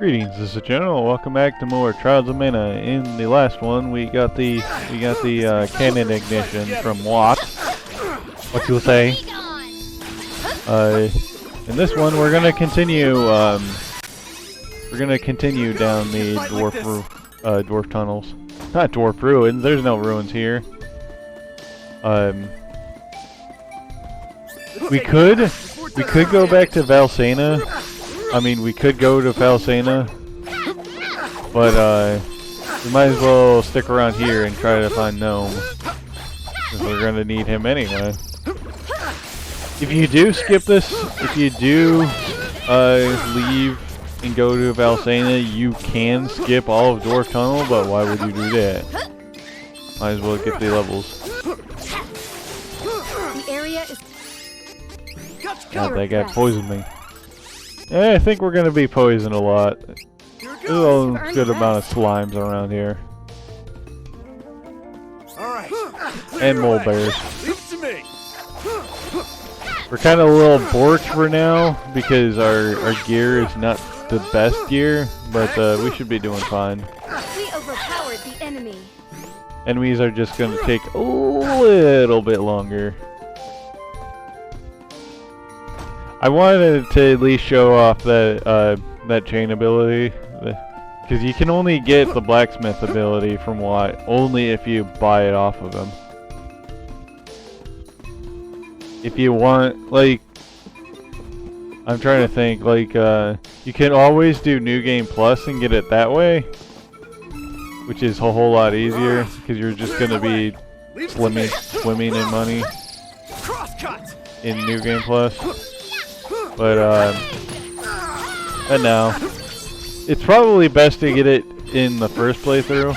Greetings, this is General. Welcome back to more Trials of Mana. In the last one, we got the cannon ignition from Watt. What you'll say? In this one, we're gonna continue. We're gonna continue down the dwarf tunnels. Not dwarf ruins. There's no ruins here. We could go back to Valsena. I mean, we could go to Valsena, but we might as well stick around here and try to find Gnome, because we're gonna need him anyway. If you do skip this, if you do leave and go to Valsena, you can skip all of Dwarf Tunnel, but why would you do that? Might as well get the levels. The area is... God, that guy poisoned me. Yeah, I think we're gonna be poisoned a lot. There's a good amount of slimes around here. And mole bears. We're kind of a little borked for now because our gear is not the best gear, but we should be doing fine. We overpowered the enemy. Enemies are just gonna take a little bit longer. I wanted to at least show off that chain ability, because you can only get the blacksmith ability from Watt only if you buy it off of him. If you want, like, I'm trying to think, like, you can always do New Game Plus and get it that way, which is a whole lot easier, because you're just going to be swimming in money in New Game Plus. But, and now, it's probably best to get it in the first playthrough,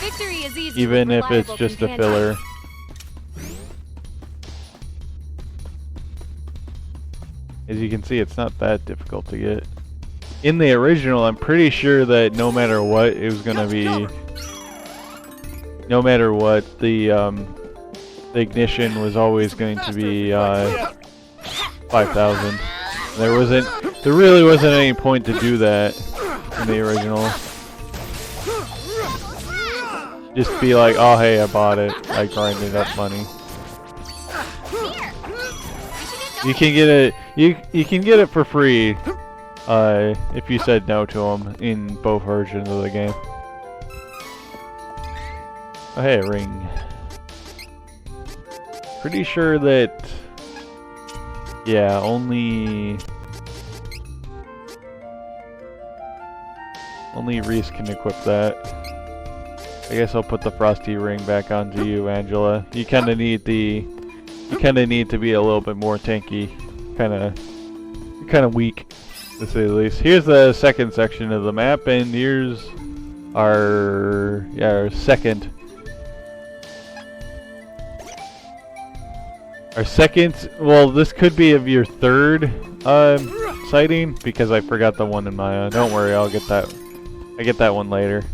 Victory is easy, even if it's just a filler. As you can see, it's not that difficult to get. In the original, I'm pretty sure that no matter what, it was gonna be... No matter what, the ignition was always going to be, 5,000. There really wasn't any point to do that in the original. Just be like, oh hey, I bought it. I grinded up money. You can get it. You can get it for free if you said no to them in both versions of the game. Oh hey, a ring. Pretty sure that. Yeah, only Reese can equip that. I guess I'll put the frosty ring back onto you, Angela. You kind of need to be a little bit more tanky. You're kind of weak, to say the least. Here's the second section of the map, and here's our second. Our second, well, this could be of your third sighting, because I forgot the one in my. Don't worry, I'll get that. I get that one later.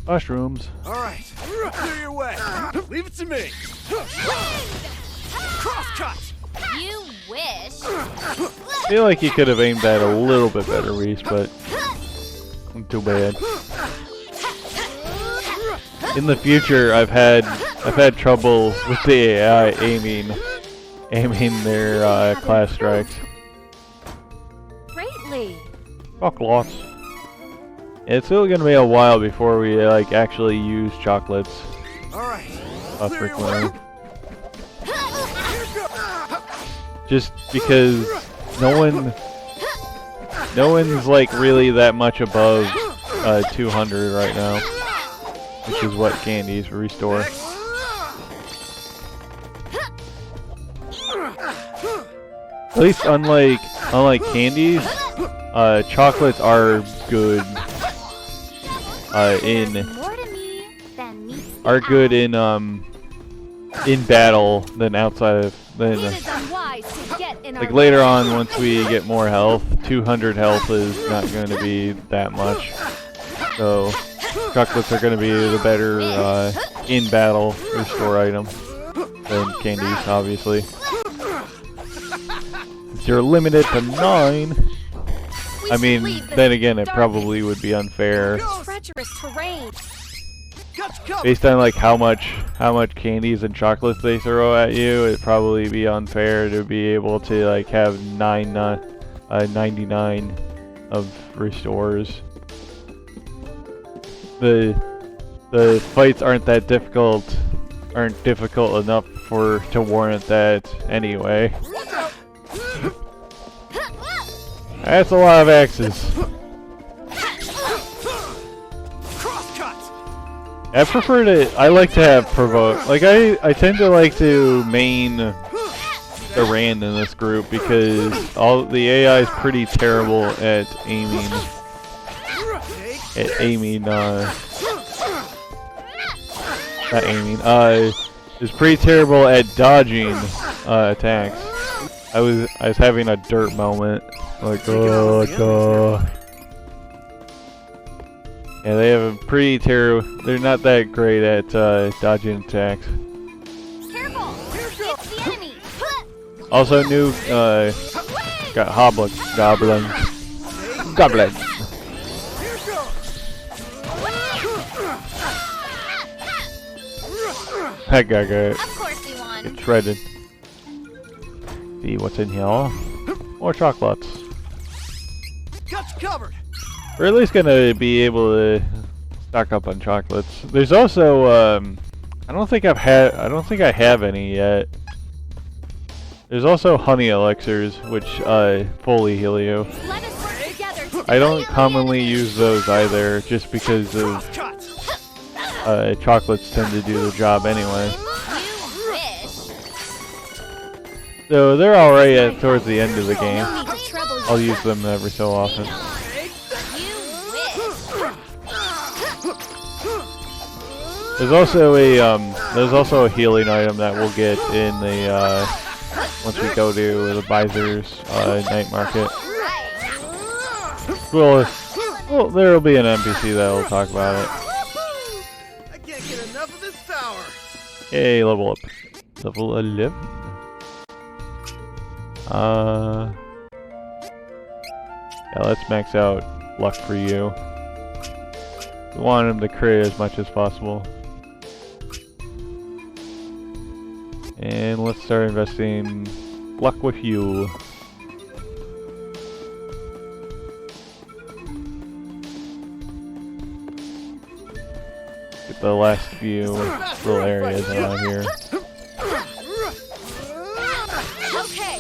Mushrooms. All right, clear your way. Leave it to me. Crosscut. You wish. I feel like you could have aimed that a little bit better, Reese, but too bad. In the future, I've had trouble with the AI aiming their class strikes. Greatly. Fuck lots. It's still gonna be a while before we like actually use chocolates. All right. Frequently. Just because no one's like really that much above 200 right now. Which is what candies restore. At least unlike candies, chocolates are good in battle than outside of like later on once we get more health. 200 health is not going to be that much. So chocolates are going to be the better in battle restore item than candies, obviously. Since you're limited to 9. We I should mean, leave this then again, it dark, probably would be unfair. treacherous terrain. Got you covered. Based on like how much candies and chocolates they throw at you, it'd probably be unfair to be able to like have 99 of restores. The fights aren't difficult enough to warrant that anyway. That's a lot of axes. I like to have provoke. Like I tend to like to main Duran in this group because all the AI is pretty terrible at aiming. Is pretty terrible at dodging attacks. I was having a dirt moment. Like duh. Yeah, they have a pretty terrible. They're not that great at dodging attacks. Careful! It's the enemy! Also, new got goblins. That guy got Of course we won. get shredded. See what's in here? More chocolates. Got you covered. We're at least gonna be able to stock up on chocolates. There's also I don't think I have any yet. There's also honey elixirs, which fully heal you. Let us work together to I don't defeat the commonly enemy. use those either, just because of chocolates tend to do the job anyway. You wish. So they're alright towards the end of the game. No need to trouble I'll yourself. use them every so often. You wish. There's also a healing item that we'll get in the once we go to the Visor's night market. Well, there'll be an NPC that'll talk about it. I can't get enough of this power. Hey, level up. Level 11. Yeah, let's max out luck for you. We want him to crit as much as possible. And let's start investing luck with you. Get the last few little areas around here. Okay.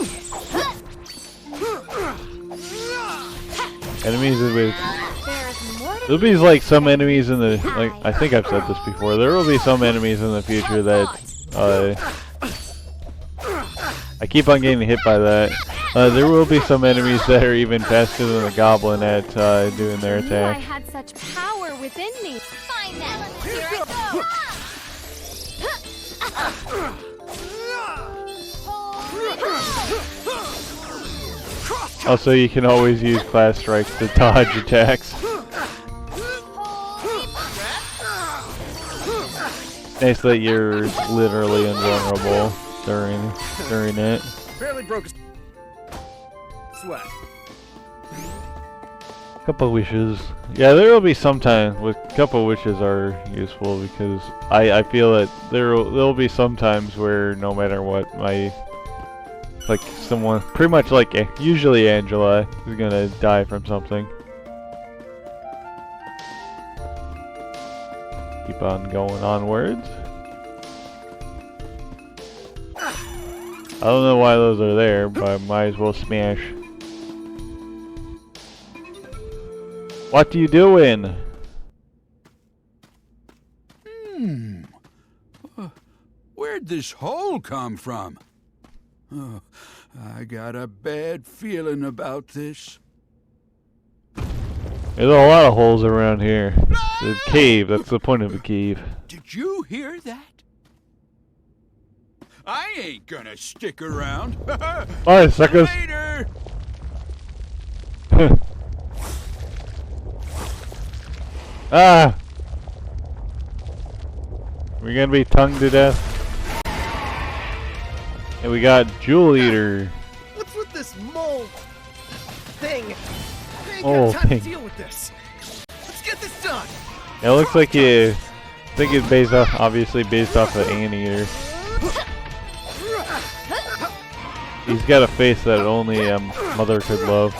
Enemies with There's more to there'll be like some enemies in the I think I've said this before. There will be some enemies in the future that I keep on getting hit by that. There will be some enemies that are even faster than the goblin at doing their I knew I attack. had such power within me. Fine then. Here I go. Also, you can always use class strikes to dodge attacks. Nice that you're literally invulnerable during it. Barely broke a sweat. Couple wishes. Yeah, there will be some time with couple wishes are useful because I feel that there'll be some times where no matter what like someone pretty much like usually Angela is gonna die from something. Keep on going onwards. I don't know why those are there, but I might as well smash. What you doing? Where'd this hole come from? Oh, I got a bad feeling about this. There's a lot of holes around here. The cave, that's the point of a cave. Did you hear that? I ain't gonna stick around. Alright, suckers. Later! Ah! We're gonna be tongued to death. And we got Jewel Eater. What's with this mole thing? I ain't Mole got time thing. to deal with this. Let's get this done. It looks like I think it's based off, obviously based off of Anteater. He's got a face that only a mother could love.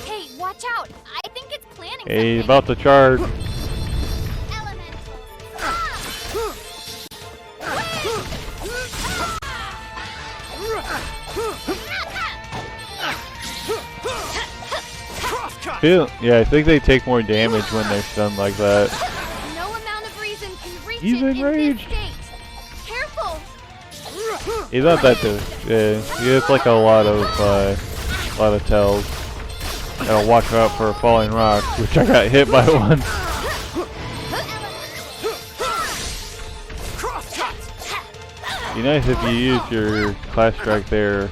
Hey, watch out! I think it's planning Hey, he's something. about to charge. Yeah, I think they take more damage when they're stunned like that. No amount of reason can reach He's it in enraged. this state. Careful! He's not that dude. Yeah, he gets like a lot of tells. Gotta watch out for falling rocks, which I got hit by one. Be nice if you use your class strike there.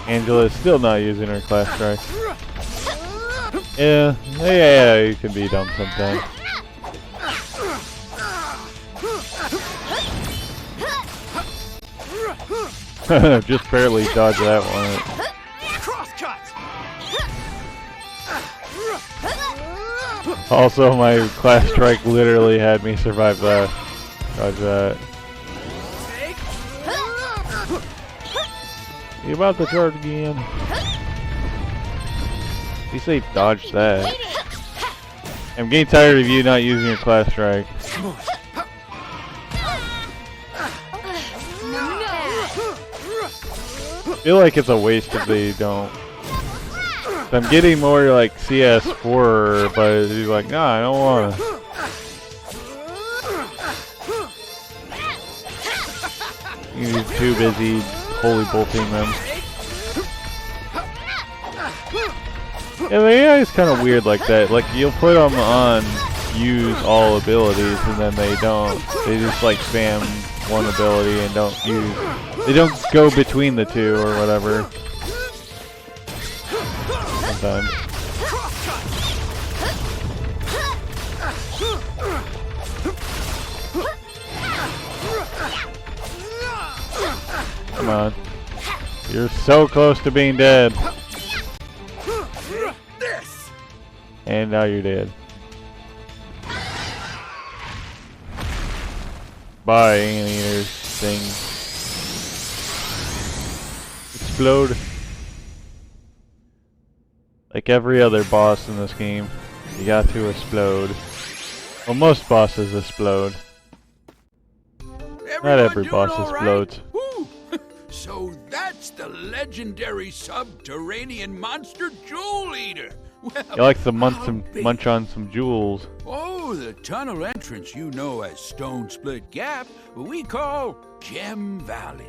Angela is still not using her class strike. Yeah, you can be dumb sometimes. Just barely dodged that one. Also, my class strike literally had me survive that. Dodge that. You about to charge again? You say dodge that. I'm getting tired of you not using your class strike. I feel like it's a waste if they don't. I'm getting more like CS4, but he's like, nah, I don't wanna. You're too busy holy bolting them. Yeah, the AI is kind of weird like that. Like, you'll put them on use all abilities, and then they don't. They just like spam one ability and don't use. They don't go between the two or whatever. Sometimes. Come on. You're so close to being dead. And now you're dead. Bye, Anteater thing. Explode. Like every other boss in this game, you got to explode. Well, most bosses explode. Not every boss explodes. Woo. So that's the legendary subterranean monster Jewel Eater. Well, He likes to munch I'll be- on some jewels. Oh, the tunnel entrance you know as Stone Split Gap, we call Gem Valley.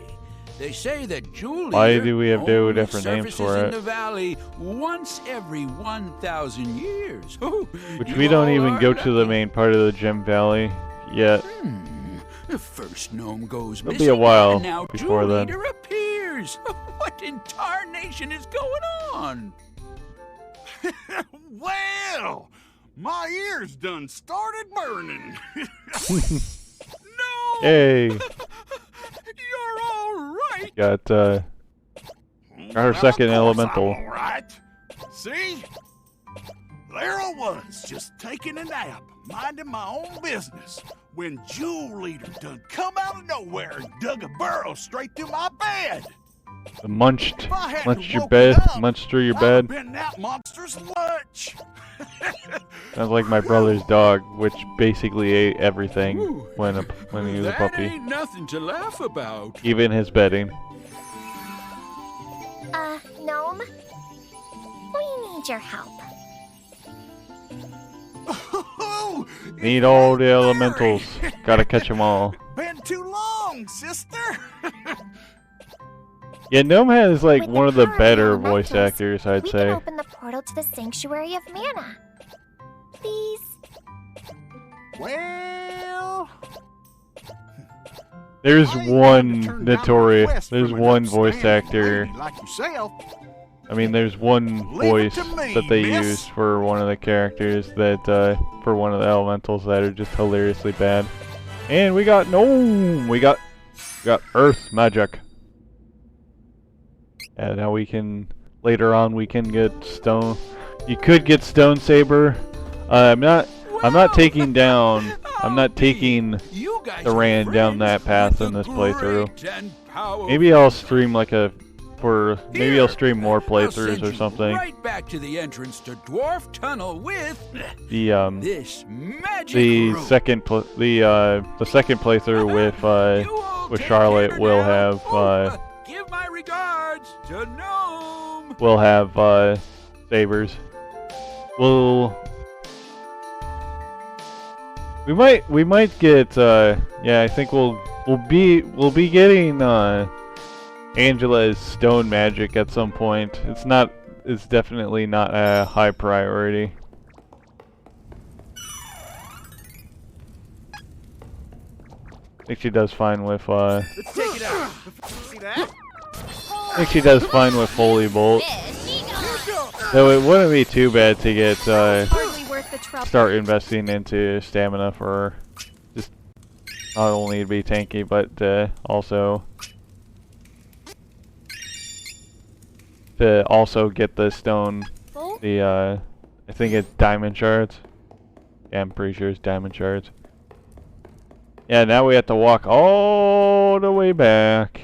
They say that Jewel Why Eater do we have two only different names surfaces for in it? the valley once every 1,000 years. Oh, Which you we don't all even are go to the lucky. main part of the Gem Valley yet. The first gnome goes It'll be missing, a while and now before Jewel then. Eater appears. What in tarnation is going on? Well, my ears done started burning. No! Hey, You're all right! got our second of course elemental. I'm all right. See? There I was, just taking a nap, minding my own business, when Jewel Eater done come out of nowhere and dug a burrow straight through my bed. Munched If I hadn't your woken bed, up, munched through your I'd have bed. been that monster's lunch. Sounds like my brother's dog, which basically ate everything Ooh. when he was a That puppy, ain't nothing to laugh about. even his bedding. Gnome? We need your help. Oh, Need all the elementals. Gotta catch them all. Been too long, sister. Yeah, Gnome has like With one of the power better elementals, voice actors, I'd we say. can open the portal to the Sanctuary of Mana. Please? Well, There's I ain't had to one turn down a notorious. request There's from an one voice upstanding actor. lady like yourself. I mean, there's one Leave it voice to me, that they miss. used for one of the characters that, for one of the elementals that are just hilariously bad. And we got Gnome! We got Earth Magic. And now we can, later on we can get Stone. You could get Stone Saber. I'm not taking down, I'm not taking Duran down that path in this playthrough. Maybe I'll stream like maybe I'll stream more playthroughs or something. Right back to the entrance to Dwarf Tunnel with The this magic the room. second playthrough with Charlotte will have Give my regards to Gnome. will have sabers. We might get yeah, I think we'll be getting Angela's stone magic at some point. It's definitely not a high priority. I think she does fine with Let's take it out. See that? I think she does fine with Holy Bolt. Though it wouldn't be too bad to get Hardly worth the trouble. start investing into stamina for just not only to be tanky but also to also get the stone, I think it's diamond shards. Yeah, I'm pretty sure it's diamond shards. Yeah, now we have to walk all the way back.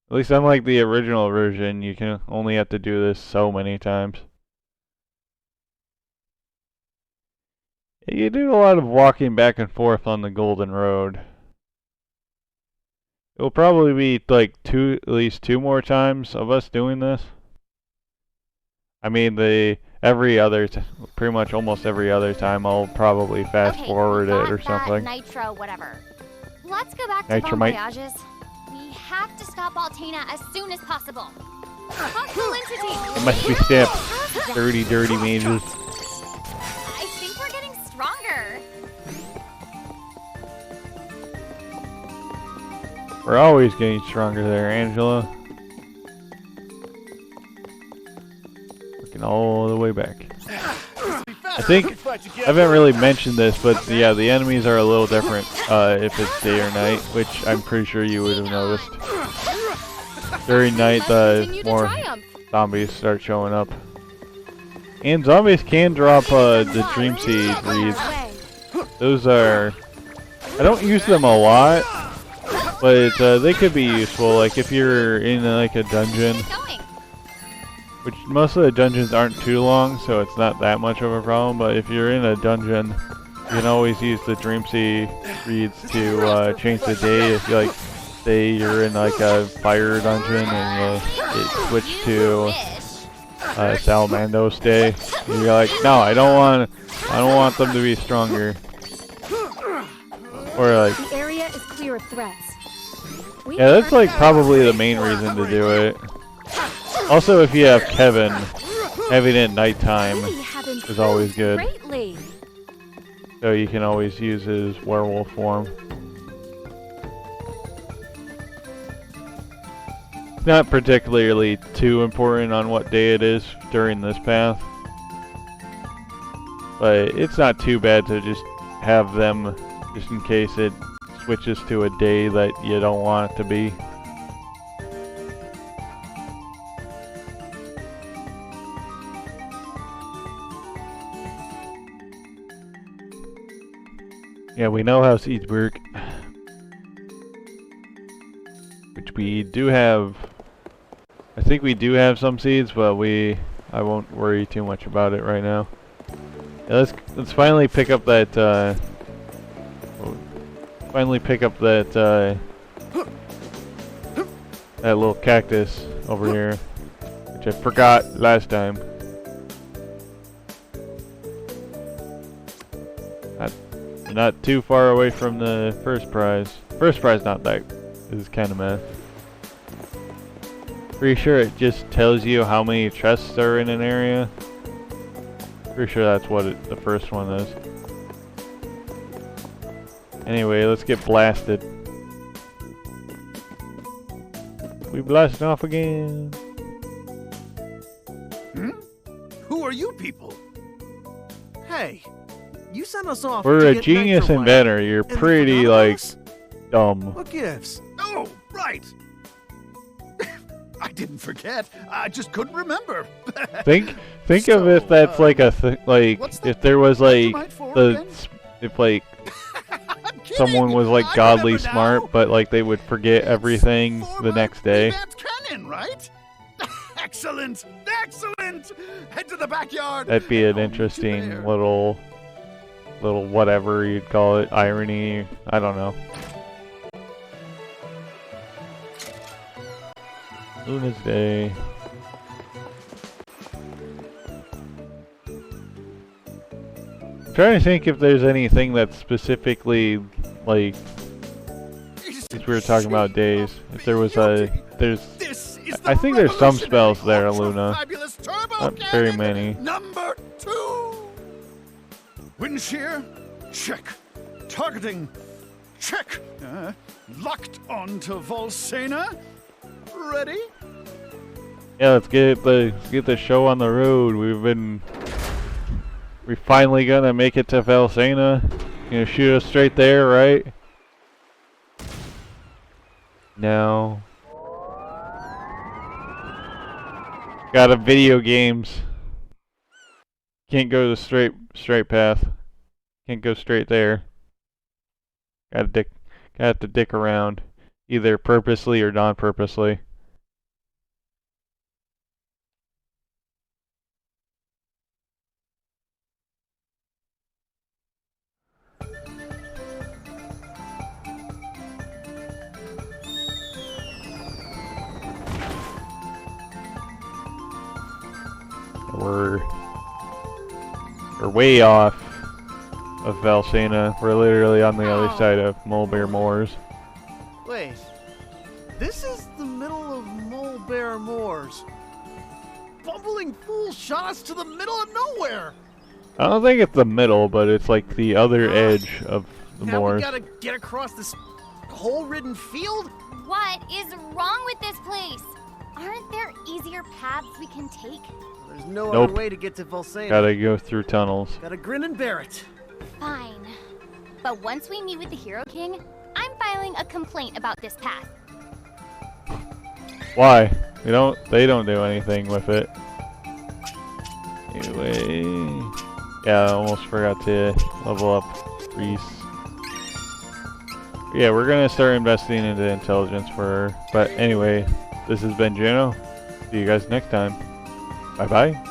At least unlike the original version, you can only have to do this so many times. You do a lot of walking back and forth on the Golden Road. It will probably be like at least two more times of us doing this. I mean, pretty much almost every other time I'll probably fast forward it or something. Nitro, whatever. Let's go back to Nitromite. Bon Voyages. We have to stop Altena as soon as possible. Hostile entity! It must be stamped. Dirty mages. I think we're getting stronger. We're always getting stronger there, Angela. Working all the way back. I think I haven't really mentioned this, but yeah, the enemies are a little different if it's day or night, which I'm pretty sure you would have noticed. During night, Continue to more triumph. zombies start showing up. And zombies can drop the Dream Seed reeds. Those are... I don't use them a lot, but they could be useful, like if you're in like a dungeon. Keep going. Which most of the dungeons aren't too long, so it's not that much of a problem, but if you're in a dungeon, you can always use the Dream Seed reeds to change the day. If you like, say you're in like a fire dungeon and it switched to Salamandos Day, you're like, no, I don't want them to be stronger. Or like, The area is clear of threats. yeah, that's like probably the main reason to do it. Also, if you have Kevin, having it at nighttime is always good. Greatly. So you can always use his werewolf form. It's not particularly too important on what day it is during this path. But it's not too bad to just have them, just in case it switches to a day that you don't want it to be. Yeah, we know how seeds work. Which we do have. I think we do have some seeds, but I won't worry too much about it right now. Yeah, let's finally pick up that that little cactus over here, which I forgot last time. Not too far away from the first prize. First prize not that is kind of meh. Pretty sure it just tells you how many chests are in an area. Pretty sure that's what the first one is. Anyway, let's get blasted. We blasting off again. people. Hey, you sent us off For to a get genius Nitro inventor, you're and you pretty, forgot about like, us? dumb. What gives? Oh, right. I didn't forget. I just couldn't remember. Think of So, if that's like a like what's the if there was like dynamite for the again? if like I'm kidding. someone was like I godly remember smart, now. but like they would forget It's everything the former next day. Revamped Cannon, right? Excellent! Excellent! Head to the backyard. That'd be and an I'll meet you interesting there. little whatever you'd call it, irony. I don't know. Luna's Day. I'm trying to think if there's anything that's specifically like, since we were talking about days, if there was there's This is I the think there's some revolutionary spells there, ultra Luna. fabulous turbo Not very cannon many. Number 2. Wind shear, check. Targeting, check. Locked onto Volsena. Ready? Yeah, let's get the show on the road. We're finally gonna make it to Valsena. You gonna shoot us straight there, right? No. Got a video games. Can't go the straight path. Can't go straight there. Got to dick around, either purposely or non-purposely. We're way off of Valsena. We're literally on the other side of Mulberry Moors. Wait, this is the middle of Mulberry Moors. Bumbling fool shot us to the middle of nowhere. I don't think it's the middle, but it's like the other edge of the Now moors. we gotta get across this hole-ridden field? What is wrong with this place? Aren't there easier paths we can take? There's no Nope. other way to get to Volsena. Gotta go through tunnels. Gotta grin and bear it. Fine. But once we meet with the Hero King, I'm filing a complaint about this path. Why? They don't do anything with it. Anyway. Yeah, I almost forgot to level up Reese. Yeah, we're gonna start investing into intelligence for her. But anyway, this has been Juno. See you guys next time. Bye bye.